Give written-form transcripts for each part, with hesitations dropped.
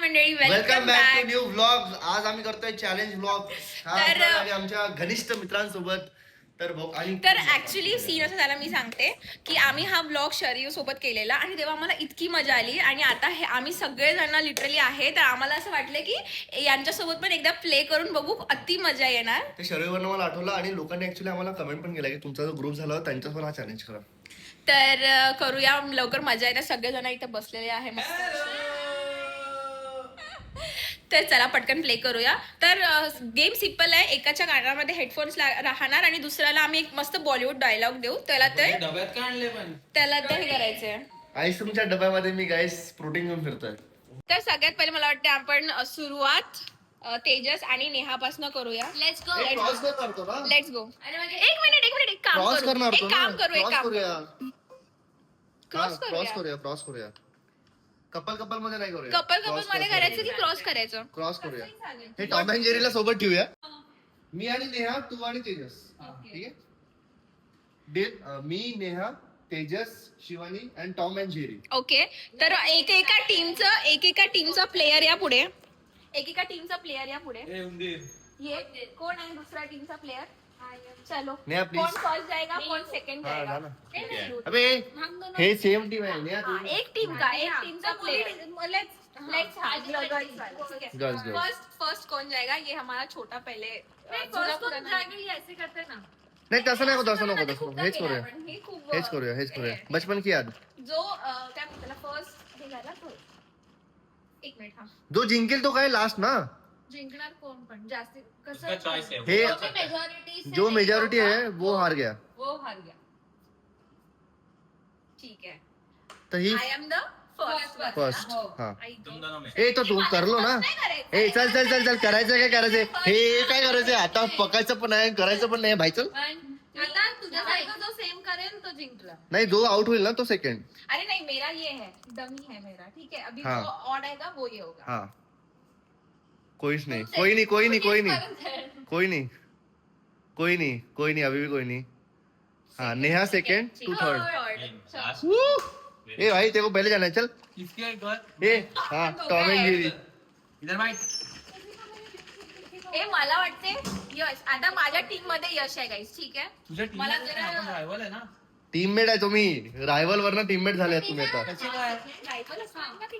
मंडळी, welcome back to new vlog. आज आम्ही करतोय चॅलेंज व्लॉग तर आमच्या घनिष्ठ मित्रांसोबत. तर ऍक्च्युली सीन असं झाला, मी सांगते की आम्ही हा ब्लॉग शरीर सोबत केलेला आणि तेव्हा आम्हाला इतकी मजा आली आणि आता हे आम्ही सगळेजण लिटरली आहे, तर आम्हाला असं वाटलं की यांच्यासोबत पण एकदा प्ले करून बघू, अति मजा येणार. ते शरीरवरनं मला आठवलं आणि लोकांनी ऍक्च्युली आम्हाला कमेंट पण केला की तुमचा जो ग्रुप झाला त्यांच्यासोबत हा चॅलेंज करा. तर करूया लवकर, मजा येते. सगळेजण इथे बसलेले आहे मस्त. तर चला पटकन प्ले करूया. तर गेम सिंपल आहे. एकाच्या कानामध्ये हेडफोन्स राहणार आणि दुसऱ्याला आम्ही एक मस्त बॉलिवूड डायलॉग देऊ. त्याला ते करायचंय. आईस्क्रीमच्या डब्यामध्ये मी गाईस प्रोटीन घेऊन फिरतोय. तर सगळ्यात पहिले मला वाटतं आपण सुरुवात तेजस आणि नेहापासून करूया. Let's go. Let's go. एक मिनिट एक काम करू. क्रॉस करूया. कपल मध्ये नाही करूया. कपल मध्ये करायचं की क्रॉस करायचं? क्रॉस करूया. हे टॉम अँड जेरीला सोबत ठेवूया. मी आणि नेहा, तू आणि तेजस. ठीक आहे. मी, Neha, Tejas, Shivani and Tom and Jerry. Okay. तर एकेका टीमचा प्लेयर या पुढे. ये कोण आहे दुसरा टीमचा प्लेयर? चलो. नेहा प्लीज. कौन फर्स्ट जाएगा, कौन सेकंड जाएगा? अबे हे सेम टीम आहे. नेहा तू. एक टीमचा प्लेयर. Let's girls. फर्स्ट कौन जाएगा, ये हमारा छोटा पहले ऐसे करते ना. नाही तसं नको. हेच करूया. बचपन की याद. जो काय म्हणतात फर्स्ट हे झाला तो. एक मिनिट. हा जो जिंकेल तो काय लास्ट ना. जिंकणार कोण पण जास्त उसका choice है. हे मेजॉरिटी जो मेजॉरिटी है वो हार गया. वो हार गया. ठीक है. तर ही आय एम द फर्स्ट. हा तुम दोनों में. ए तो तू करलो ना. ए चल करायचं काय करायचंय. हे काय करायचंय आता. पकायचं पण आहे, करायचं पण नाही. भाई चल. आता तुझ्यासारखं जो सेम करेल तो जिंकला. नाही जो आउट होईल ना तो सेकंड. अरे नहीं, मेरा ये है, डमी है मेरा. ठीक है. अभी हाँ. जो ऑड आएगा वो ये होगा. हा कोई नहीं अभी भी कोई नहीं. हाँ नेहा सेकंड, तू थर्ड. Last. ए भाई तेरे को पहले जाना है. चल. किसके घर? ए हाँ टॉम अँड जेरी. इधर भाई. ए मला वाटते यश. आता माझ्या टीम मध्ये यश आहे गाईस. ठीक आहे. तुझ्या टीम मला मध्ये जरा- आपण रायवल आहे ना. टीममेट आहे तुम्ही. रायवल वरनं टीममेट झाले तुम्ही आता. कसे काय?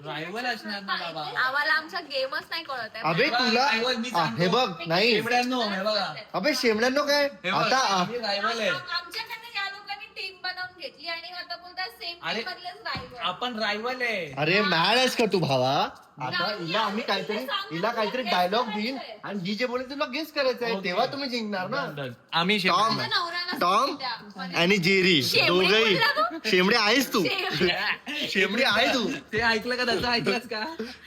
रायवल असणार ना बाबा. आम्हाला आमचा गेमच नाही कळत आहे. अबे तुला रायवल मी हे बघ नाही. शेमड्यांनो हे बघा. अबे शेमड्यांनो काय हे बघ, आता आम्ही रायवल आहे. आमच्याकडनं या लोकांनी टीम बनवून घेतली आणि आता बोलतात सेम अरे, टीम मधलेच रायवल. आपण रायवल आहे. अरे मॅड आहेस का तू भावा. आता हिला काहीतरी डायलॉग देईन आणि जी जे बोलेल तुला गेस करायचं आहे तेव्हा तुम्ही जिंकणार ना. आम्ही टॉम नवऱ्याला टॉम आणि जेरी दोघही शेमडे आहेस तू. शेमडी आहे तू. ते ऐकलं का त्याचं ऐकलंच का?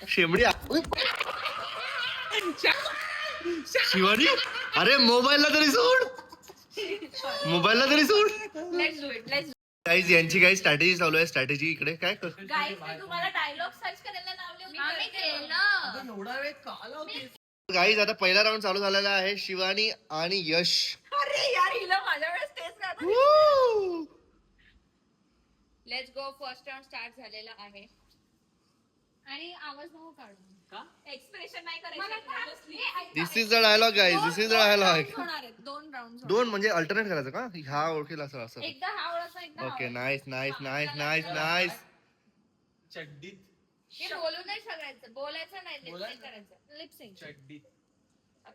शेमडी शिवानी. अरे मोबाईलला तरी सोड. Let's do it. गाईज यांची काही स्ट्रॅटेजी चालू आहे. स्ट्रॅटेजी इकडे काय कर. गाईस मी तुम्हाला डायलॉग सर्च करायला लावले होते. आम्ही केलं. एवढा वेळ का लावतेस? गाईज आता पहिला राऊंड चालू झालेला आहे. शिवानी आणि यश. अरे यार, हिला माझ्या वेळेस तेच करत. Let's go. First round start झालेला आहे. आणि आवाज नको काढू. एक्सप्रेशन नाही मला करायचं. This is the dialogue guys. This is the dialogue. होणार आहेत 2 राऊंड. दोन म्हणजे अल्टरनेट करायचं का. हा ओळखेल असं. एकदा हा ओळखला एकदा ओके नाईस. चड्डीत. हे बोलू नाही सगळ्यांचं. बोलायचं नाही. लिपसिंग बोलायचं. करायचं. लिपसिंग. चड्डीत.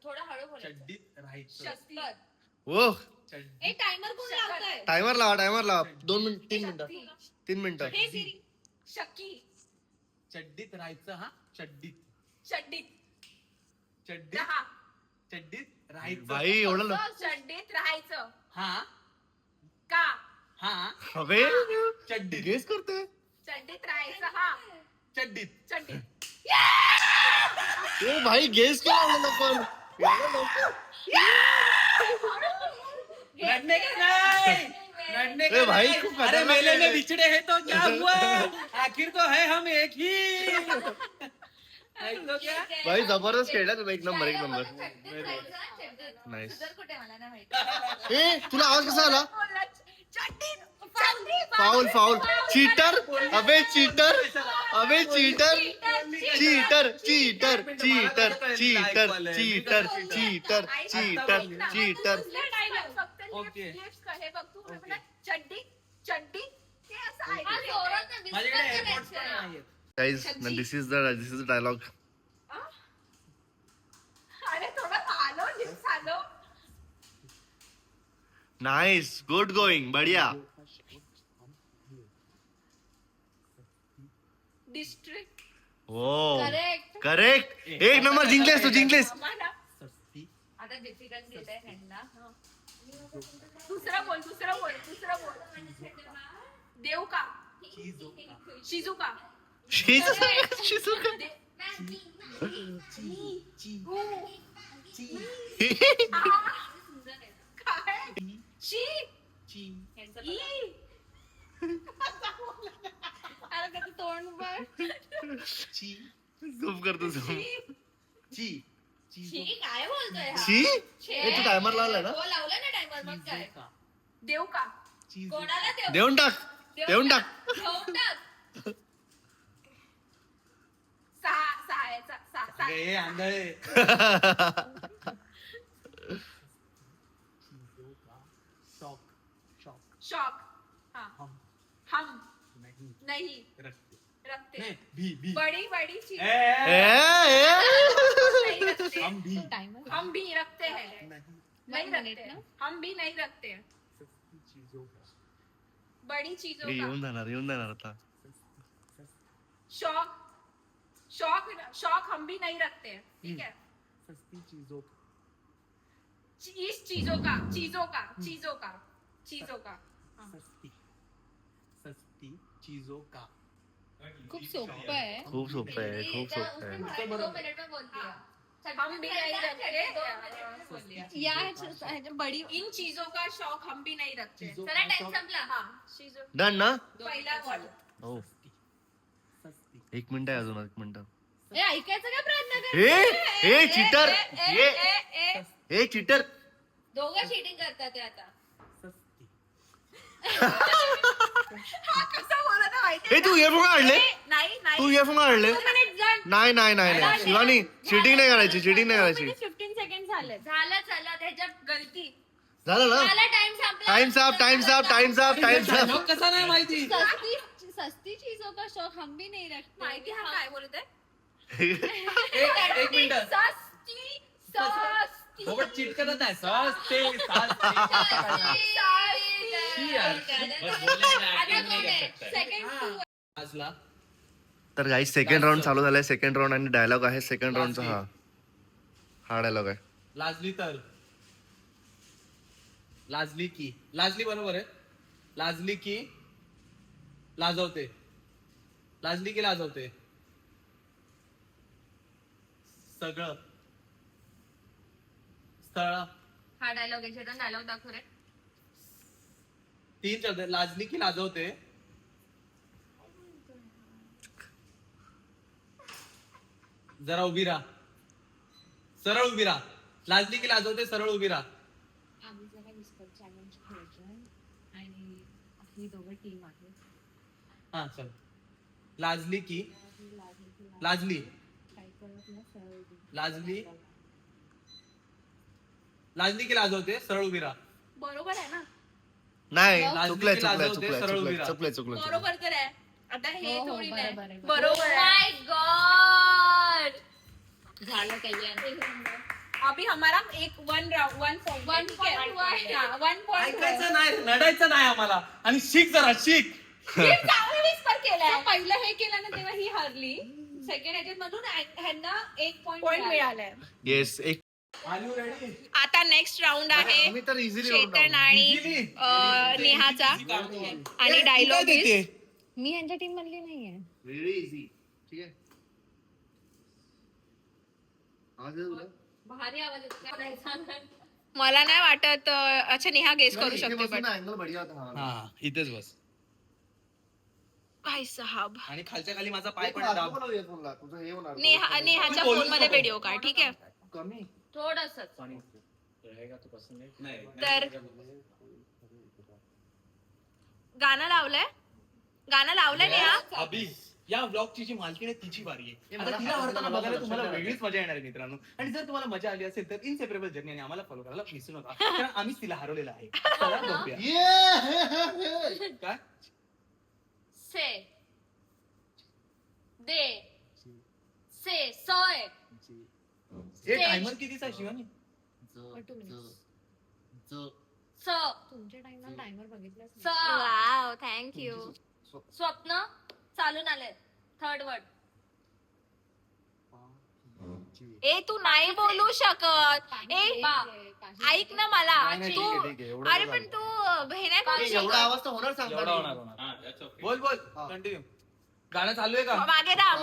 थोडं हळू बोलायचं. चड्डीत राहायचं. शक्कर. ओ चड्डीत. ए टाइमर कोण लावतंय? टायमर लावा. 3 मिनिटं. हे सिरी. शक्की. चड्डीत राहायचं. हा चड्डीत. चड्डीत चड्डीत. चड्डीत राहायचं. भाई एवढं चड्डीत राहायचं. हा का हा अबे चड्डीत. गेस करते. चड्डीत राहायचं. हा चड्डीत. ओ भाई गेस केला पण लड़ने का नहीं. लड़ने ए का भाई, नहीं. खूप अरे खतरनाक मेले है. में बिछड़े हैं तो क्या हुआ. आखिर तो है हम एक ही. नहीं तो क्या. भाई जबरदस्त खेळला तुम्ही. एक नंबर नाईस. जर कुठे मला नाही माहिती. ए तुला आवाज कसा आला. चड्डीत. Foul cheater. अबे cheater. Cheater cheater cheater cheater cheater cheater cheater cheater फक्त Okay. lips हे बघ तू म्हणा, चड्डी चड्डी ते असं हा, ऐकलंय. जोरात माझ्याकडे whisper एअरपोर्ट्स पण करायचं. नाहीयेत. Guys this is the dialogue अरे थोडं आलो लिप्स आलो. नाइस गुड गोइंग बढ़िया डिस्ट्रिक्ट हो Correct. करेक्ट एक नंबर जिंकलेस तू जिंकलेस आता डिफिकल्ट घेत आहे ह्यांना. दुसरं बोल देव का शिजुका शिजुका काय शी ई. अरे त्याचं तोंड बघ. झूम करतो झूम शी, काय बोलतोय हा? शी छे. ए, तू टायमर लावलाय ना हो, लावला ना टायमर. मग काय देव का कोणाला देऊ? देऊन टाक देऊन टाक देऊन टाक. सहा अगं, हे आंधळे शॉक हम नहीं रखते बड़ी बड़ी चीज नहीं रखते. हम भी रखते हैं नहीं रखते. हम भी नहीं रखते. बड़ी चीजों का येऊन जाणार आता शौक शौक शौक हम भी नहीं रखते हैं. ठीक है इस चीजों का हाँ. खूप सोपं आहे. खूप सोपं आहे खूप सोपं आहे 2 मिनिट में बोलती है. हम भी नहीं रखते. या ह्याच्या बडी इन चीजों का शौक हम भी नहीं रखते. चला टाइम संपला. हाँ चीजों डन ना पहिला वर्ड हो 1 मिनिट आहे अजून 1 मिनिट ए, ऐकायचं काय प्रयत्न कर. ए चिटर ए चिटर दोघं चिटिंग करतात ते आता. हा कसा बोलत आहे माहिती ए तू इयरफोन काढले नाही तू इयरफोन काढले नाही नाही नाही नाही शिवानी चिटिंग नाही करायची चिटिंग नाही करायची 15 सेकंड झाले. झालं त्याच्यात गलती. झालं ना मला टाइम संपला. टाइम्स अप Dialogue कसा नाही माहिती सस्ती चीजों का शौक हम भी नहीं रखते. माहिती हा काय बोलत आहे एक मिनिट सस्ती सस्ती सोबत चिटकतच आहे सस्ते आजला तर गाईस सेकंड राऊंड चालू झालाय सेकंड राऊंड आणि डायलॉग आहे सेकंड राऊंडचा हा डायलॉग आहे लाजली तर लाजली की लाजली बरोबर आहे लाजली की लाजवते लाजली की लाजवते सगळं स्थळ हा डायलॉग आहे चेतन डायलॉग दाखव रे 3 शब्द लाजली की लाजवते जरा उभी राहा सरळ उभी राहा लाजली की लाजवते सरळ उभी राहा आम्ही जरा विस्पर चॅलेंज खेळतोय आणि आपली दोघं टीम आहे. हा चल लाजली की लाजली काय करत ना सरळ उभी. लाजली लाजली की लाजवते सरळ उभी राहा बरोबर आहे ना नाही लाजली चुकलंय की चुकलंय बरोबर तर आहे आता हे हो, हो, थोडी बरोबर नाही आहे. बरोबर आहे माय गॉड. झालं कल्याण. अभी हमारा एक वन पॉइंट One point हुआ है. वन पॉइंट ऐकायचं नाही रडायचं नाही आम्हाला आणि शिक जरा शिक चांगलं विस्पर केलाय पहिलं हे केलं ना तेव्हा ही हरली. सेकंड ह्याच्यात मधून ह्यांना 1 पॉइंट पॉइंट मिळालाय येस एक आलू रेडी आता नेक्स्ट राऊंड आहे आम्ही तर इझिली चेतन आणि नेहाचा आणि डायलॉग मी यांच्या टीम मधली नाहीये. व्हेरी इझी ठीक आहे आवाज येतो तुला? भारी आवाज येतो. मला नाही वाटत अच्छा नेहा गेस करू इथे शकते बसून पण ना अँगल बढिया होता हा इथेच बस भाई साहब आणि खालच्या खाली माझा पाय पण दाब दाब इयरफोनला तुझं हे होणार नेहाच्या बोलू फोन मध्ये नको. व्हिडिओ काढ ठीक आहे कमी थोडस. तर गाणं लावलंय नेहा अभी या ब्लॉगची जी मालकी आहे तिची बारी आहे. हे आता मला तिला आवडतं, हरताना मला बघायला लक्षात तुम्हाला आलं. वेगळीच मजा येणार आहे मित्रांनो. आणि जर तुम्हाला मजा आली असेल तर इनसेपरेबल जर्नी आणि आम्हाला फॉलो करायला विसरू नका, कारण आम्हीच तिला हरवलेलं आहे. चला बघूया. ये काय से दे से सोय हे टायमर कितीचा आहे शिवानी? 2 minutes. स तुमच्या टाइमला टायमर बघितलाच स नाही. Wow thank you. स्वप्न चालून आले. थर्ड वर्ड ए तू नाही बोलू शकत. ए बा. ऐक ना मला नाही, नाही, तू ठीक आहे, ठीक आहे, एवढं अरे तर पण झालं. तू हे नाही करू एवढा शकत. आवाज तर होणार सांग एवढा होणार. बोल बोल हा. कंटिन्यू. गाणं चालू आहे का? मागे राहा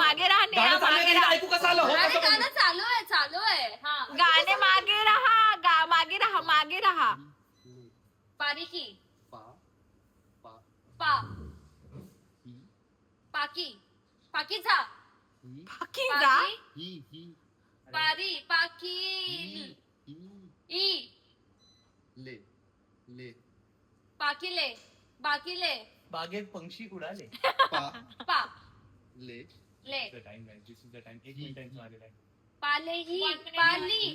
नेहा, गाणं चालू मागे आहे राहा. ऐकू कसं आलं? हो अरे कसं बोलू? गाणं चालू आहे हा गाणे मागे राहा मागे राहा. बारीकी पा पा पाकी पाकीचा बाकी जा. पाकी पारी पाकी ई ले ले पाकिले बाकीले बागेत पंक्षी उडाले. पा पा ले ले टाइम आहे. This is the time. 1 minute time आलेला आहे. पाले ही पाली ही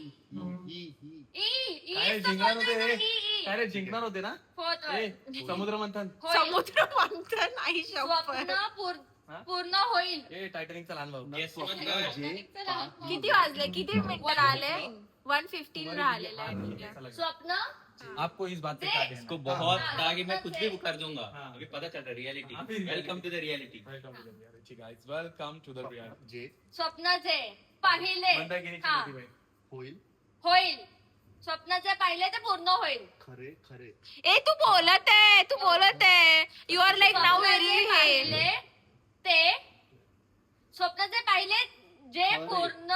ई काय ई जिंकणार होते हे? ई काय रे जिंकणार होते ना? फोर्थ ए, वर्ड समुद्र मंथन. समुद्र मंथन नाही शपथ. स्वप्न पूर्ण होईल ए टायटॅनिकचा लहान भाऊ. जे किती वाजले किती मिनिटं राहिले? 1:15 राहिलेलं आहे. चला. स्वप्न आपको इस बात से क्या कहना इसको है? बहुत कहा कि मैं कुछ भी कर दूंगा. हाँ. अभी पता चल रहा है रियलिटी. अभी welcome to the reality. Welcome to the reality, guys. Welcome to the reality. जे स्वप्नाचे पाहिले मंदाकिनीची हा मोठी बहीण. होईल होईल स्वप्नाचे पाहिले ते पूर्ण होईल खरे खरे ए तू बोलत आहे. You are like now very हे. पाहिले ते स्वप्नाचे पाहिले जे पूर्ण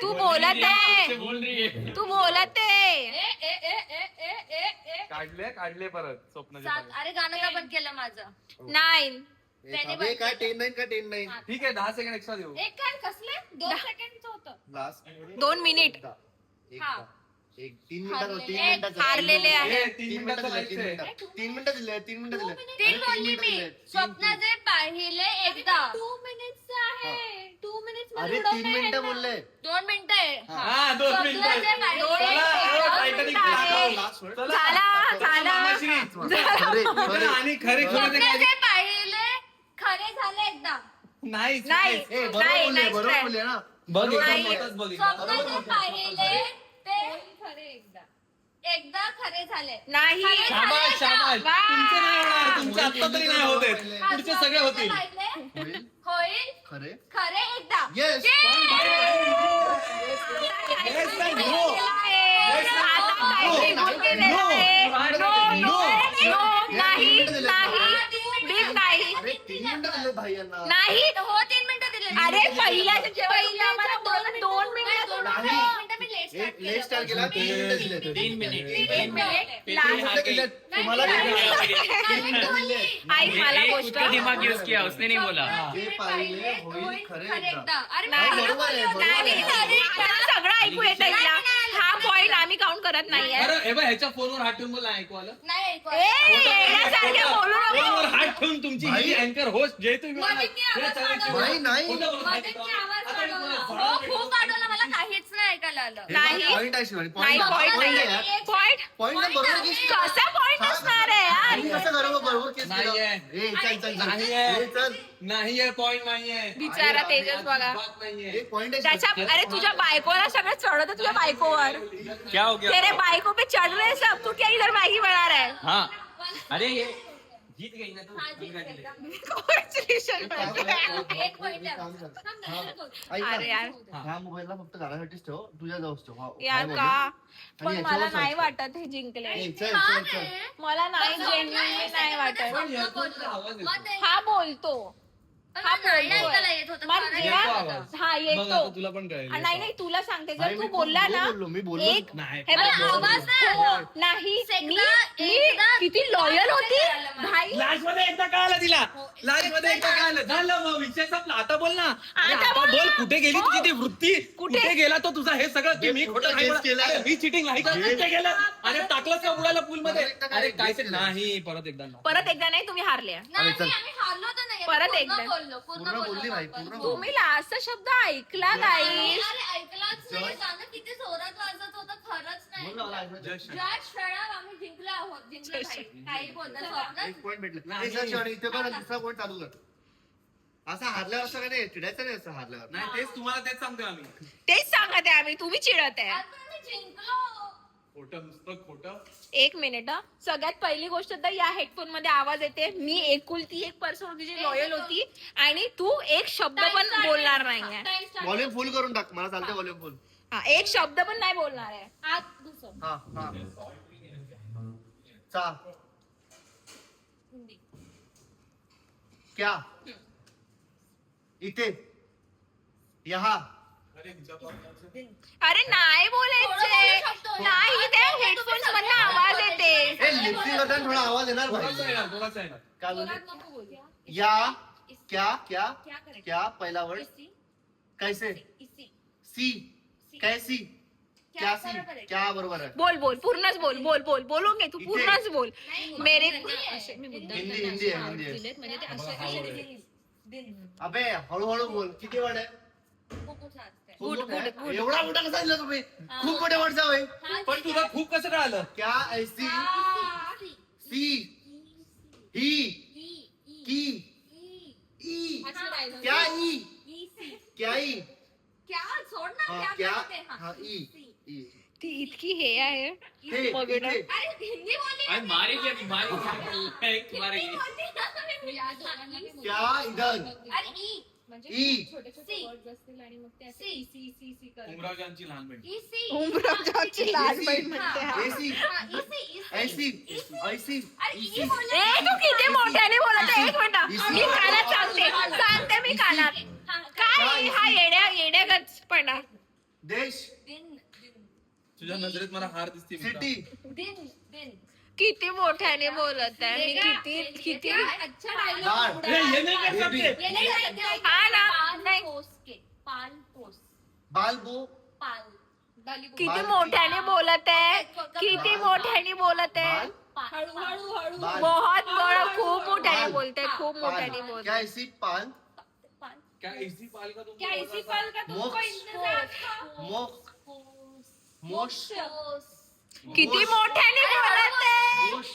तू बोलत आहे. बोल रही है. तू बोलत आहे. ए ए ए ए ए ए ए काढले परत स्वप्नाचे सात पाय. अरे गाणं का बंद केलं माझं 9 त्याने अबे काय 10-9 का 10-9 हा. ठीक आहे 10 सेकंड एक्स्ट्रा देऊ. एक काय कसले 2 सेकंडचं होतं लास्ट 2 मिनिट हा. एक 3 मिनिटात हारलेले. 3 मिनिटात हारलेले आहे. ए, 3 मिनिटाचं जायचंय. 3 मिनिटं दिले 3 मिनिटं दिले तीन बोलली मी स्वप्नाचे पाहिले एकदा 2 मिनिट्स आहे. 2 मिनिट्स अरे 3 मिनिटं बोलले 2 मिनिटं आहे हा 2 स्वप्नाचे मिनिटं. पाहिले चला, एकदा. टायटॅनिक आहे. लास्ट वर्ड चला. झाला. मामाश्री. खरे खरे आणि खरे खरे स्वप्नाचे पाहिले खरे झाले एकदा नाही नाही. ए बरोबर बोलले बरोबर बोलले ना बघ नाही. स्वतःच बघ एकदा. स्वप्नाचे पाहिले ते एकदा खरे झाले नाही. खरे शाबाश झाले शाबाश. वा. तुमचे नाही होणार. तुमचे आता तरी नाही होत आहेत. हा, पुढचे सगळे होतील. स्वप्नाचे पाहिले होईल होईल खरे खरे एकदा येस Yes, like no. आता काहीतरी गुण केलेलं आहे. नो नाही बिग नाही अरे 3 मिनिटं दिले भाई यांना नाही. हो 3 मिनिटं दिले अरे पहिल्याच्या जेव्हा आम्हाला 2 मिनिटं एक लेट स्टार्ट केला 3 मिनिटं दिले 3 मिनट. 3 मिनिट फिर लास्ट तुम हार गई. तुम्हाला ऐक मला एक गोष्ट उसका दिमाग यूज किया, उसने नहीं बोला. जे पाहिले होईल खरे एकदा अरे नाही. बरोबर आहे, बरोबर नाही, आहे. मला सगळं ऐकू येतं हिला. हा पॉइंट आम्ही काउंट करत नाहीये. बरं हे बघ ह्याच्या फोनवर हात ठेवून मला ऐकू आलं. नाही ऐकू ए, येण्यासारखे बोलू नको. फोनवर हात ठेवून तुमची भाई. ही अँकर होस्ट जे तुम्ही मध्ये मी आवाज वाढवला. भाई नाही खोटं बोलत नाही. मध्ये मी आवाज आता मी वाढवला. तुम्हाला हो खूप वाढवला मला काहीच नाही ऐकायला आलं नाही. पॉइंट आहे शिवानी नाही पॉइंट पॉइंट नाही आहे पॉइंट पॉइंट बरोबर की कसा पॉइंट असणार आहे यार. आणि कसं बरोबर केस नाहीये. केलं ए चल चल चल नाहीये. ए, चल नाहीये पॉइंट नाहीये. बिचारा तेजस बघा. बात नाहीये. एक पॉइंट आहे त्याच्या अरे तुझ्या बायकोला सगळं चढवतं तुझ्या बायकोवर. क्या हो गया? तेरे बायको पे चढ़ रहे सब. तू क्या इधर मैगी बना रहा है. हाँ. अरे ये जीत गई ना तू. हा, जीत गई. Congratulations. एक पॉइंट काम कर. अरे ऐक यार ना, ह्या मोबाईलला फक्त गाण्यासाठीच ठेव तुझ्या जाऊच ठेव हा, यार काय का बोलली? पण आणि मला याच्यावर नाही search वाटत हे जिंकले. ए, चल चल चल मला नाही जेन्युइनली नाही वाटत. पण earphone चा आवाज येतो. हा बोलतो. हा नाही बोलतोय. ऐकायला येत होतं मग येतो आवाज. हा बघ आता येतो. तुला पण कळेल. नाही नाही तुला सांगते भाई, जर मी तू बोलला ना बोललो, मी बोललो. एक नाही. हे बघ, आवाज नाही हो, आला. नाही मी एकदा- किती लॉयल होती भाई. लास्ट मध्ये एकदा कळालं तिला. लास्ट मध्ये एकदा कळालं. झालं मग विषय संपला. आता बोल ना. अरे आता आता बोल बोल ना. कुठे गेली हो. तुझी ती वृत्ती? कुठे? कुठे गेला तो तुझा हे सगळं की मी कुठे खोटं नाही गेस बोलत. केलं? अरे मी चिटिंग नाही करत. कुठे गेलं? अरे टाकलंस का उडाला पूल मध्ये? परत एकदा अरे काय काय गेस ते केलं? नाही परत एकदा नाही. परत एकदा नाही तुम्ही हारले अरे नाही चल. आम्ही हारलो तर नाही परत पूर्ण एकदा. बोललो पूर्ण बोलली बाई, पूर्ण बोलली. तुम्ही लास्ट शब्द ऐकला गाईस. अरे ऐकलाच नाही गाणं किती जोरात वाजत होतं खरंच नाही बोल ना, मला ऐकू दे. जज प्रणव आम्ही जिंकलो आहोत जिंकलो भाई. काही बोलतात स्वप्नात एक पॉइंट भेटला. ए, सर, इथे पण दुसरा पॉइंट चालू कर. असं हारल्यावर असं काय नाही चिडायचं नाही असं हारल्यावर. नाही तेच तुम्हाला तेच सांगतोय आम्ही. तेच सांगत आहे आम्ही, तुम्ही चिडत आहे. आता आम्ही जिंकलो खोटं नुसतं खोटं. एक मिनिट हा. सगळ्यात पहिली गोष्ट तर या हेडफोन मध्ये आवाज येते. मी एकुलती एक पर्सन होती जी लॉयल होती आणि तू एक शब्द पण बोलणार नाहीये. व्हॉल्यूम फुल करून टाक. मला चालते व्हॉल्यूम फुल. हा, एक शब्द पण नाही बोलणार आहे. आत दुसरं हा हा. चा क्या इथे यहाँ अरे नाही बोलायचे. नाही त्या हेडफोन्स मधला आवाज येते. ए लिपसिंग करताना थोडा आवाज येणार थोडासा भाई. येणार, थोडासा येणार. काय बोलले? जोरात नको बोलू. या क्या क्या क्या करेक्ट क्या पहिला वर्ड इसी कैसे इसी सी कैसी क्या सी बरोबर आहे. क्या बरोबर आहे. बोल बोल पूर्णच बोल बोल बोल बोलोगे तू इथे. पूर्णच बोल. नाही, मेरे असे मी मुद्दाम हिंदी त्यांना हिंदी असे आहे आवाज हिंदी आहे. दिलेत, म्हणजे ते असे असे दिन अबे हळूहळू बोल. किती वर्ड आहे? खूप असते. खूप गुड, मोठे आहे? Good, good. एवढा मोठा कसा दिला तुम्ही? खूप मोठे वर्ड आहे. पण तुला खूप कसं कळालं? क्या ऐसी सी ही की ई क्या ई क्या ई क्या सोड ना हाँ, क्या क्या करते हैं? हाँ ई ई ती इतकी हे आहे. हे वगैरे. इथे. अरे हिंदी बोलली ना अरे मारेगी अभी मारेगी हिंदी मारेगी. बोलली ना. या दोघांना मी बोलते. क्या इधर अरे ई ई छोटे छोटे सी. वर्ड्स असतील आणि मग ते असे सी. सी सी सी करत उमराव जानची लहान बहीण. इसी उमरावची लहान बहीण म्हणते हा. ऐसी हाँ, इसी ऐसी ऐसी अरे ई बोलली. ए तू किती मोठ्याने बोलत आहे. एक मिनिट मी कानात सांगते मी कानात. हाँ, काय हा येड्यागतपणा. देश दिन दिन तुझ्या नजरेत मला हार दिसते मित्रा. सिटी दिन दिन किती मोठ्याने बोलत आहे. मी किती किती अच्छा दाळ. डायलॉग ए, हे नाही कर बेबी. सकते. ये नहीं करते हैं। हाँ ना, पाल नहीं। पोस के पाल पोस बालबो पाल किती बाल- मोठ्याने बोलत आहे. किती मोठ्याने बोलत आहे. बाल हळू हळू हळू बाल बहुत बड़ा खूप मोठ्याने बाल. बोलते. खूप मोठ्याने पाल बोलते. क्या ऐसी पाल पाल क्या इसी पाल का तुमको क्या इसी बोला पाल का तुमको मोक्ष. इंतजार था? मोक पोस मोश पोस किती मोठ्याने बोलत आहे. मोश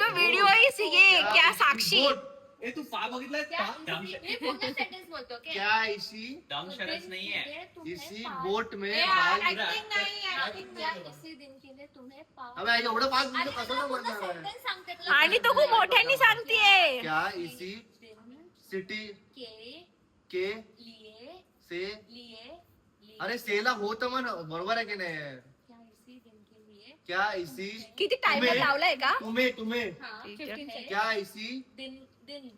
तो व्हिडिओ ही सिगे क्या साक्षी. बोट. ए तू पा बघितलाय क्या पा? इसी मी पूर्ण सेंटेंस बोलतो ओके क्या इसी डाउन शरस नहीं है. इसी बोट में ए, बाल acting नहीं है, acting क्या इसी दिन के लिए तुम्हें पाल अबे एवढं पाच अरे मिनिटं कसं तुला बोलणार पूर्ण आहे? sentence सांगते तुला. आणि तो खूप मोठ्याने सांगतेय. क्या इसी दिन सिटी के के लिए से लिए अरे सेला होतं म्हण बरोबर आहे की नाही? क्या इसी दिन के लिए क्या इसी किती टाइमर तुम्ही- लावलाय का. तुम्ही हाँ ठीक है. 15 seconds. क्या इसी दिन दिन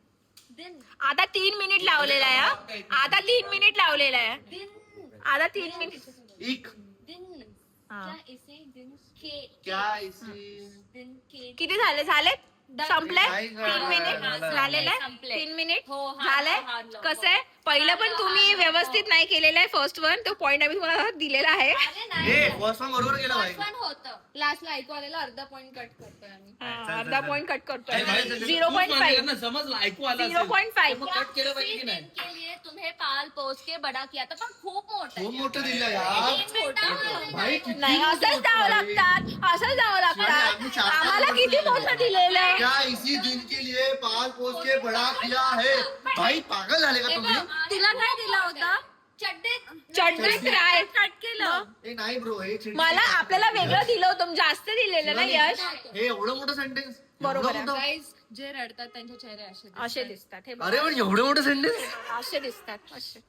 दिन आता 3 मिनिट लावलेला आहे हा. आता 3 मिनिट लावलेला आहे. दिन आता 3 मिनिट. इक दिन हाँ. क्या इसी दिन के क्या इसी दिन के किती झाले संपलंय. नाही 3 मिनिट झालं. झालेलं आहे. संपलंय. 3 मिनिट हो, हा, झालंय. हा, हा. कसं आहे पहिलं पण तुम्ही व्यवस्थित नाही केलेलं आहे. फर्स्ट वन तो पॉइंट आम्ही तुम्हाला दिलेला आहे. अरे नाही ए फर्स्ट वन बरोबर केलं भाई. First one होतं लास्टला ऐकू आलेला अर्धा पॉइंट कट करतोय आम्ही हा, अर्धा पॉइंट कट करतोय. ए, भाई, तूच मान्य कर 0.5 ना, समजलं ऐकू आलं असेल. 0.5 मग कट केलं पाहिजे की इसी नाही? दिन के लिए तुम्हें पाल पोस के बडा किया था पण खूप मोठं खूप आहे. मोठं दिलं यार. छोटा होता. भाई किती नाही मोठं असंच होतं जावं भाई. लागतात. असंच जावं आम्ही लागतात. चार- आम्हाला किती मोठं दिलेलं आहे. क्या इसी दिन के लिए पाल पोस के बड़ा किया है. भाई पागल झाले का तुम्ही? तिला काय दिला होता चड्डीत चड्डीत राय कट केलं ए नाही ब्रो हे चिडचिड. मला आपल्याला वेगळं दिलं होतं. जास्त दिलेलं ना यश. हे एवढं मोठं सेंटेन्स बरोबर आहे. गाईज जे रडतात त्यांचे चेहरे असे असे दिसतात. हे बघ. अरे पण एवढं मोठं सेंटेन्स असे दिसतात. असे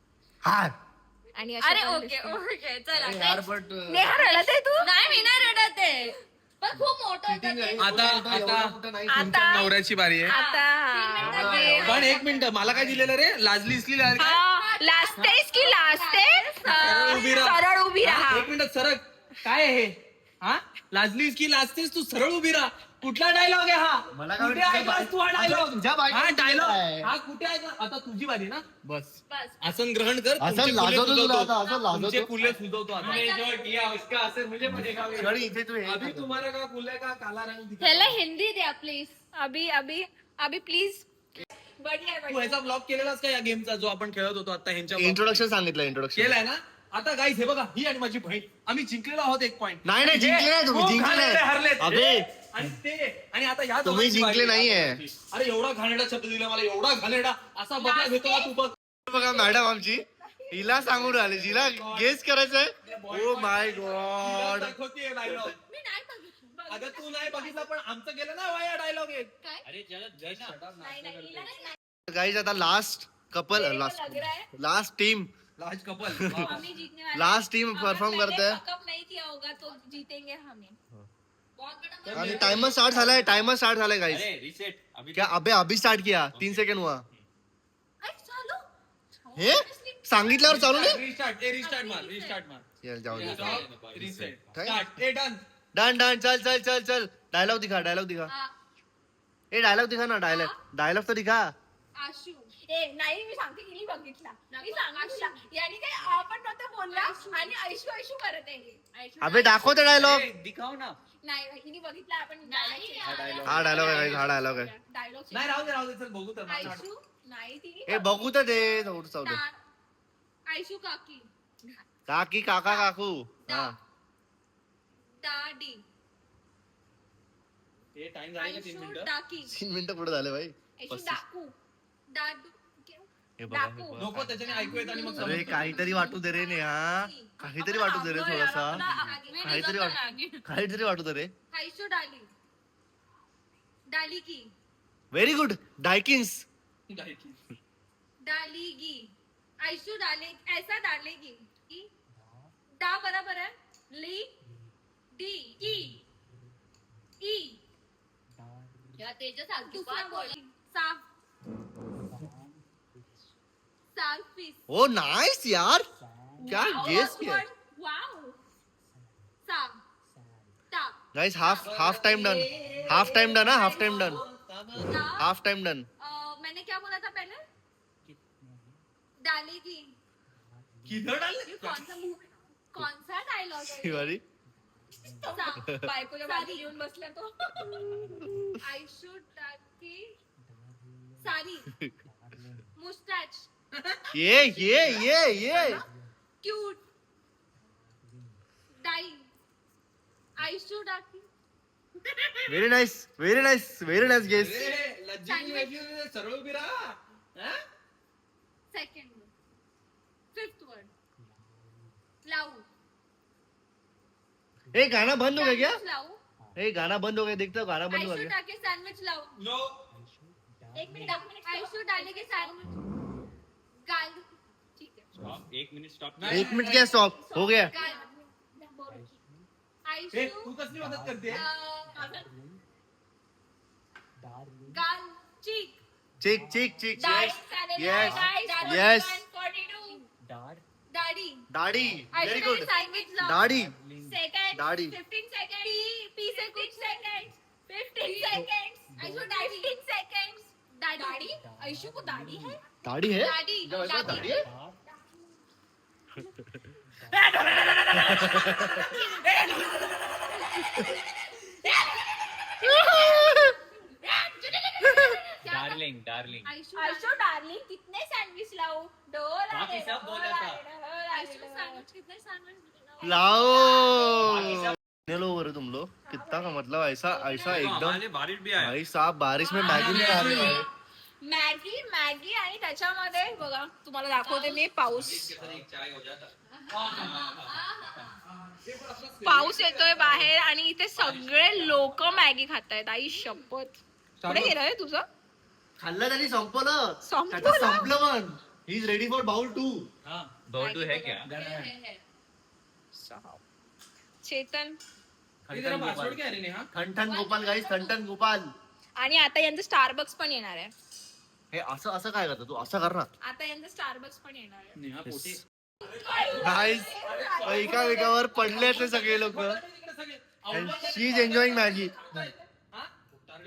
हा आणि असे अरे पण ओके दिसतात. ओके चला यार बट नेहा रडत आहे तू. नाही मी नाही रडत आहे पण खूप मोठं होतं चिटिंग ते. आहे. आता- एवढं आता- मोठं नाही. आता नवऱ्याची बारी आहे. आता एवढं- पण एक मिनिट मला काय दिलेलं रे लाजली इसली लाजली. हा लाजतेस की लाजतेस सरळ उभी राहा. सरळ उभी हा, राहा. एक मिनिट सरळ. काय आहे हे? हा लाजलीस की लाजतेस तू सरळ उभी राहा. कुठला डायलॉग आहे हा? मला काय कुठे वाटतं ऐकलास तू हा तुझ्या डायलॉग? बायकोचं हा डायलॉग आहे. हा कुठे ऐकला? आता तुझी बारी ना बस बस. आसन ग्रहण कर. असं तुमचे कुले लाजवतो तुला सुजवतो. आता, असं लाजवतो. तुमचे कुले सुजवतो आता. हमने जो किया उसका असर मुझे पड़ेगा आणि इथे तू हे अभी करतो. तुम्हारा का कुले का काला रंग दिखा. ह्याला हिंदी द्या प्लीज. अभी अभी अभी प्लीज. बढिया तू ह्याचा ब्लॉग केलेलास का या गेमचा जो आपण खेळत होतो आता ह्यांच्या इंट्रोडक्शन सांगितलं इंट्रोडक्शन. केलाय ना. आता गाईज हे बघा ही आणि माझी बहीण आम्ही जिंकलेलो आहोत एक पॉईंट. नाही, नाही, जिंकले नाही तुम्ही, जिंकले नाही. हरलेत अबे. हे आणि ते आणि आता या तुम्ही दोघांची जिंकले बारी. नाहीये. अरे एवढा घाणेरडा शब्द दिला मला एवढा घाणेरडा असा बदला घेतो का तू बघ. बघा मॅडम आमची हिला सांगून राहिले, जिला गेस करायचंय. Oh my God. दाखवतेय डायलॉग. मी नाही बघितलं. अगं तू नाही बघितला पण आमचं गेलं ना वाया डायलॉग एक. काय? अरे जलद जय ना नाही नाही हिला नाही. गाईज आता लास्ट कपल मेरे को लग रहा है लास्ट टीम लाज कपल हमें जीतने वाले लास्ट टीम अगर परफॉर्म मैंने करते हैं. fuck-up नहीं किया होगा तो जीतेंगे हमें. बहुत बड़ा आणि टाइमर स्टार्ट झालाय, टाइमर स्टार्ट झालाय गाईज. अरे रिसेट अभी क्या अबे अभी स्टार्ट किया 3 सेकंड हुआ. अरे चालू. हे सांगितल्यावर चालू नाही. रिस्टार्ट रिस्टार्ट मार रिस्टार्ट मार. चल जाऊ दे. रिसेट काय? स्टार्ट ए डन. डन डन चल चल चल चल. डायलॉग दिखा, डायलॉग दिखा. हाँ, ए डायलॉग दिखा ना, डायलॉग डायलॉग तर दिखा. आशू. ए नाही मी सांगते की नाही बघितला. मी सांगू तुला. याने काय आपण नव्हतं बोलला आणि आयशू आयशू करत आहे. अबे दाखव ते डायलॉग. ए, दिखाओ ना नाही हिने बघितला आपण डायलॉग हा डायलॉग आहे guys, हा डायलॉग आहे. डायलॉग नाही राहू दे चल बघू तर मला वाटतं. आयशू नाही तिने ए बघू तर दे थोडं चालू. आयशू काकी काकी काका काकू. हा दाडी ए टाइम झाले का 3 आयशू मिनिटं. डाकी 3 मिनिटं पुढे झाले भाई. आयशू डाकू दादू हे बघा, हे डाकू. बघा. नको त्याच्याने ऐकू येत आणि मग अरे समजतं. काहीतरी वाटू दे रे नेहा, काहीतरी वाटू दे रे थोडासा. काहीतरी काहीतरी वाटू दे रे. आयशू डाली डाली की व्हेरी गुड. डायकिन्स. डालेगी आयशू डाले ऐसा डालेगी ई डा बराबर है ली डी ई ई या तेजस आज दूसरा बोल साफ साल्फिस ओ नाइस यार, क्या गेस किया. वाओ साफ ता guys half time done. Half time done. Half time done. ता हाफ टाइम डन. मैंने क्या बोला था पहले डालेगी किधर डाल ये कौन सा डायलॉग है शिवारी. बायकोच्या बाजू येऊन बसल्या तो आय शुड टाकी सारी मुस्टॅच ये क्यूट डाई आय शुड टाकी व्हेरी नाइस गेस. लज्जित सरळ उभी राहा. हा? सेकंड फिफ्थ वर्ड लाऊ ए गाना बंद हो गया क्या? लाऊ ए गाना बंद हो गया, देखते हो गाना बंद आय हो शुड गया. टाकी सैंडविच लाऊ नो एक मिनट आय शुड डालेगी सैंडविच गाल ठीक है स्टॉप 1 मिनिट स्टॉप 1 मिनट क्या स्टॉप हो गया. आय ए शुड तू कसली मदत करते. गाल चीक चिक चिक चिक. Yes. Yes. दाढी दाढी. Very good. सैंडविच लाओ दाढी. सेकंड दाढी. 15 सेकंड पी से 15 सेकंड 15 सेकंड आयशु दाढ़ी 15 सेकंड्स दाढ़ी आयशु को दाढ़ी है दाढ़ी है. दाढ़ी जब ऐसा दाढ़ी है. डार्लिंग डार्लिंग आयशु डार्लिंग कितने सैंडविच लाओ दो बाकी सब बोला था. आयशु सैंडविच कितने सैंडविच लाओ. लोग तुम लोग कितना का मतलब ऐसा ऐसा एकदम हमारे बारिश भी आया. भाई साहब बारिश में मैगी नहीं खा रहे भाई. मॅगी मॅगी आणि त्याच्यामध्ये बघा तुम्हाला दाखवते मी पाऊस चाय हो जाता. पाऊस येतोय बाहेर आणि इथे सगळे लोक मॅगी खातायत. आई शपथ पुढे गेलं रे तुझं खाल्लं त्यांनी संपलं. संपलं? त्याचं संपलं पण. He is ready for bowl 2. बहुत है क्या चेतन जरा पासवर्ड काय रे नेहा. ठणठण गोपाल गाईस, ठणठण गोपाल. आणि आता यांचं स्टारबक्स पण येणार आहे. हे असं असं काय करतो तू असं कर ना आता यांचं स्टारबक्स पण येणार आहे. नेहा पोटे गाईस एका वेगावर पडले ते सगळे लोक शी इज एन्जॉईंग मॅगी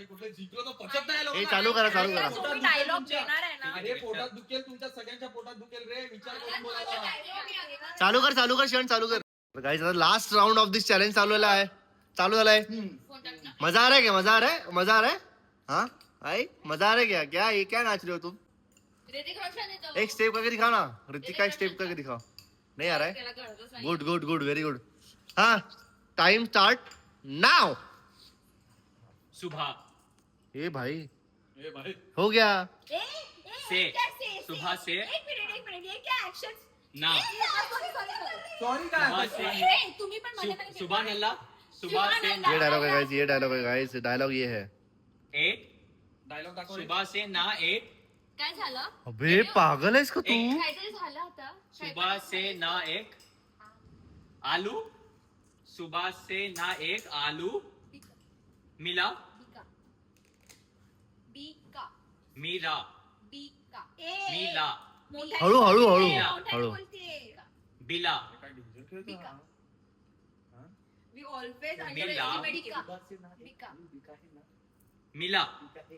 कुठे जिंकलो तर पचत नाही हे लोकांना. चालू करा चालू करा जो मी डायलॉग देणार आहे ना अरे पोटात दुखेल, तुमच्या सगळ्यांच्या पोटात दुखेल रे, विचार करून बोला. चालू कर क्षण चालू कर गाइस आता last round of this challenge चालू झालाय मजा आ रहा है क्या मजा आ रहा है हाँ भाई मजा आ रहा है क्या क्या ये क्या नाच रहे हो तुम ऋतिक रोशन आहे तो. एक स्टेप करके दिखाओ ना ऋतिक का एक स्टेप करके दिखाओ नहीं आ रहा है त्याला कळतच नाही. Good good good very good हाँ टाइम स्टार्ट नाउ सुबह ए भाई ए भाई हो गया से सुबह से एक मिनिट ये क्या एक्शन ना सॉरी सुबह काय से तुम्ही पण मध्ये मध्ये सुबह नल्ला सुबह से ये डायलॉग है गाइस डायलॉग ये है एट डायलॉग दाखव रे. सुबह से ना एट काय झालं अबे पागल आहेस का तू काहीतरी झालं आता सुबह से ना एक आलू सुबह से ना एक आलू मिला बीका मीरा बीका मिला हळू हळू हळू मोठ्याने हळू बोलते. बिला काय danger खेळतो हा? We always बिला. underestimate बीका. मिला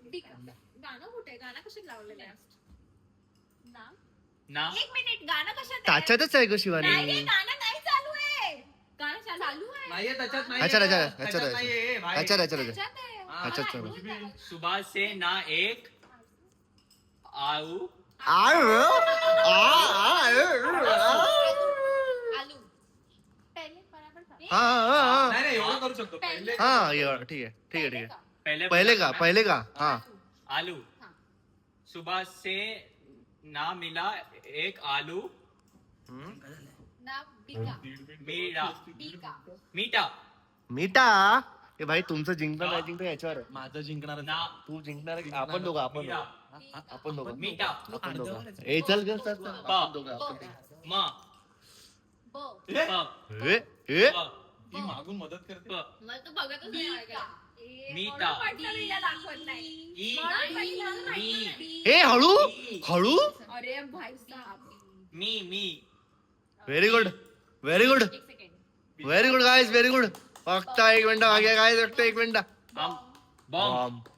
बीका. गाणं कुठे गाणं कशात लावलेलं आहे ना ना एक मिनिट गाणं कशात आहे? त्याच्यातच आहे ग नाही शिवानी रे, गाणं नाही चालू आहे गाणं चालू आहे नाहीये त्याच्यात नाहीये. अच्छा, अच्छा, अच्छा, त्याच्यात अच्छा. नाहीये, भाई. अच्छा अच्छा अच्छा त्याच्यात आहे. हा, अच्छा, अच्छा. कुछ भी. सुबह से ना एक आऊ आलू पहिले बराबर था. हाँ नाही नाही एवढं करू शकतो पहिले हाँ ये ठीक है ठीक है ठीक है पहले पहले का हाँ आलू सुबह से ना मिला एक आलू ना बीका मीरा बीका मीठा मीठा ए भाई तुमचं जिंकणं नाही जिंकणं याच्यावर आहे. माझं जिंकणार ना तू जिंकणार आहे की आपण दोघं आपण दोघं मीठा आपण दोघं ए चल चल चल चल. आपण दोघं आपण दोघं. म ब प ए ए प ही मागून मदत करते प मला तू बघतच नाही ऐकायला. मीठा. म्हणून म्हटलं मी हिला दाखवत नाही. ई म्हणून म्हटलं नाही. मी ए हळू हळू अरे भाई साहब मी व्हेरी गुड व्हेरी गुड एक second very good guys very good फक्त एक मिनिट मागे गाइस फक्त एक मिनिट हम बॉम्ब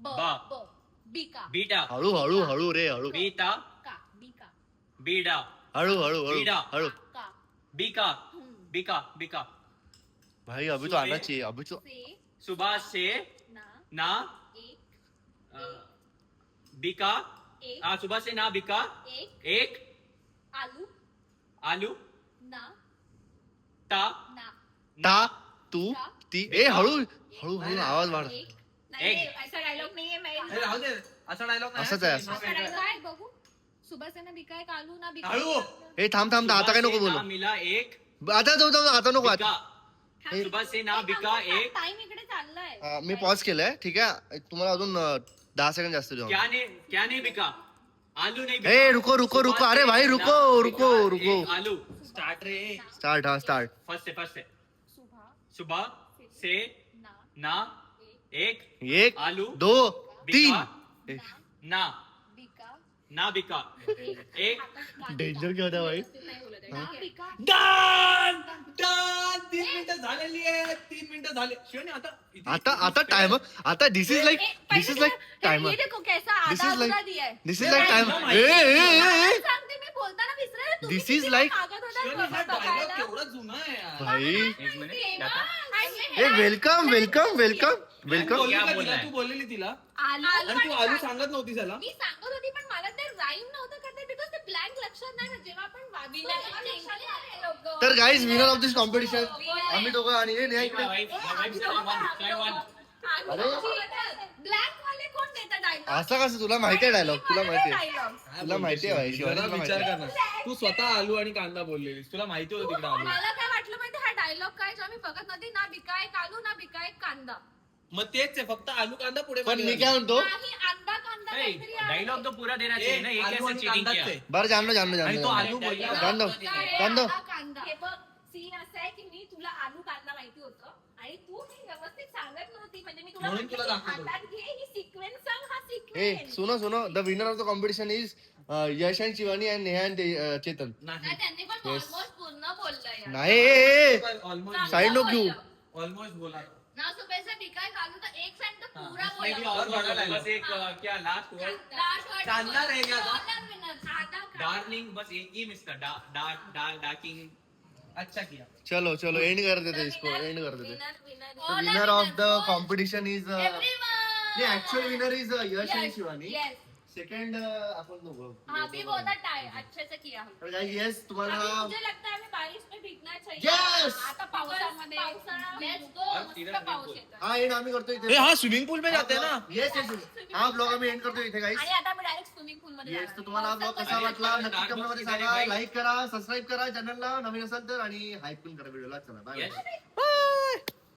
ब बा. ब बीका बीटा हळू हळू हळू रे हळू बीटा का बीका बीडा हळू हळू हळू बीडा. हळू का बीका बीका बीका भाई अभी तो आना चाहिए अभी तो से सुबह से ना ना एक बीका एक सुबह से ना बीका एक एक आलू आलू ना ता ना ता तू ती ए हळू हळू हळू आवाज वाढ एक नाही ऐसा डायलॉग नाहीये मैं ए, राहू दे असा डायलॉग असंच आहे, असंच. काय बघू सुबह से ना बिका एक आलू ना बिका हळू. ए थांब थांब आता काय नको बोलू ना मिला एक आता जाऊ जाऊ आता नको आता बीका सुबह से ना बिका एक टाइम इकडे चाललाय मी पॉज केलंय ठीक आहे तुम्हाला अजून 10 सेकंड जास्त देऊ क्या नहीं बिका आलू नहीं बिका ए रुको रुको रुको सुबह अरे से भाई ना रुको बिका रुको एक रुको आलू स्टार्ट रे स्टार्ट हाँ स्टार्ट फर्स्ट से सुबह सुबह से ना ना एक एक आलू दो बिका तीन ना बिका ना बिका एक डेंजर क्या होता भाई नाही बोलत आहे. ना बिका डन डन 3 मिनिटं झालेली आहे 3 मिनिटं झाले शिवानी आता आता टाइम आता this is like this is like ये टाइमर देखो कैसा This आधा is like- अधूरा दिया है दिस इज लाइक टाइम ए सांगते मी बोलताना विसरले तुम्ही This is किती like- मागत होता शिवानी हा बघायला. डायलॉग केवढा जुना आहे यार. भाई एक मिनट क्या था ए वेलकम वेलकम वेलकम तू वेलकम बोलली क्या का बोलना तिला? है? तू बोललेली तिला आलू आणि तू आलू सांगत नव्हती त्याला मी सांगत होती पण मला ते राईम नव्हतं करता बिकॉज ते ब्लँक लक्षात नाही राहत. जेव्हा आपण तर guys winner of this competition आम्ही दोघं आणि हे नेहा इकडे भाई try one ब्लँक वाले कोण देतात डायलॉग असं कसं तुला माहिती आहे डायलॉग तुला माहिती आहे तुला माहिती आहे भाई शिवानी जरा तुला माहिती विचार आहे. कर ना तू स्वतः आलू आणि कांदा बोललेलीस तुला माहिती होतं तिकडे आलू मला काय वाटलं माहिती हा डायलॉग काय जेव्हा मी बघत नव्हती ना बिका एक आलू ना बिका एक कांदा मग तेच आहे फक्त आलू कांदा पुढे पण मी काय म्हणतो नाही अंडा कांदा काहीतरी आहे. डायलॉग तो पूरा देना चाहिए ना ये आलू कैसे आणि चीटिंग कांदाच किया आहे. बरं जाणलो जाणलो आणि तो जाणलो आलू बोलला जाणलो काय आहे? जाणलो अंडा कांदा हे बघ सीन असा आहे की मी तुला आलू कांदा माहिती होतं आणि तू ही व्यवस्थित सांगत नव्हती म्हणजे मी तुला म्हणून तुला म्हटलं की दाखवतो. हातात घे ही सिक्वेन्स सांग हा हे सिक्वेन्स सुनो the winner of the competition is Yash and Shivani and Neha and Chetan. नाही त्यांनी पण Yes. ऑलमोस्ट पूर्ण बोललंय नाही ऑलमोस्ट साइड नो क्यू. ऑलमोस्ट बोला ना सो पैसा बिकाय काढून तर एक साइड तर हाँ, पूरा उसमें भी बोला और बड़ा बस एक क्या लास्ट वर्ड चांदला रह गया था. डार्लिंग बस एक ही मिस था डार्किंग अच्छा किया. चलो एंड कर देते इसको एंड कर देते. Winner of the competition is नाही ऍक्च्युअल विनर इज यश आणि शिवानी. सेकंड आपण दोघं. हाँ भी बहुत टाइम अच्छे से किया तर guys, yes तुम्हाला मुझे लगता है हमें बारिश में भीगना चाहिए Yes! आता पावसामध्ये लेट्स गो मस्त पाऊस येतो हा एंड आम्ही करतो ए इथे. हा स्विमिंग पूल में जाते हैं ना. येस हा ब्लॉग आम्ही एंड करतो इथे गाईस. आणि आता मी डायरेक्ट स्विमिंग पूल मध्ये येस तर तुम्हाला हा ब्लॉग कसा वाटला नक्की कमेंट मध्ये सांगा. लाईक करा, सबस्क्राईब करा चॅनलला नवीन असाल तर आणि हाईप पण करा व्हिडिओला. चला बाय. यस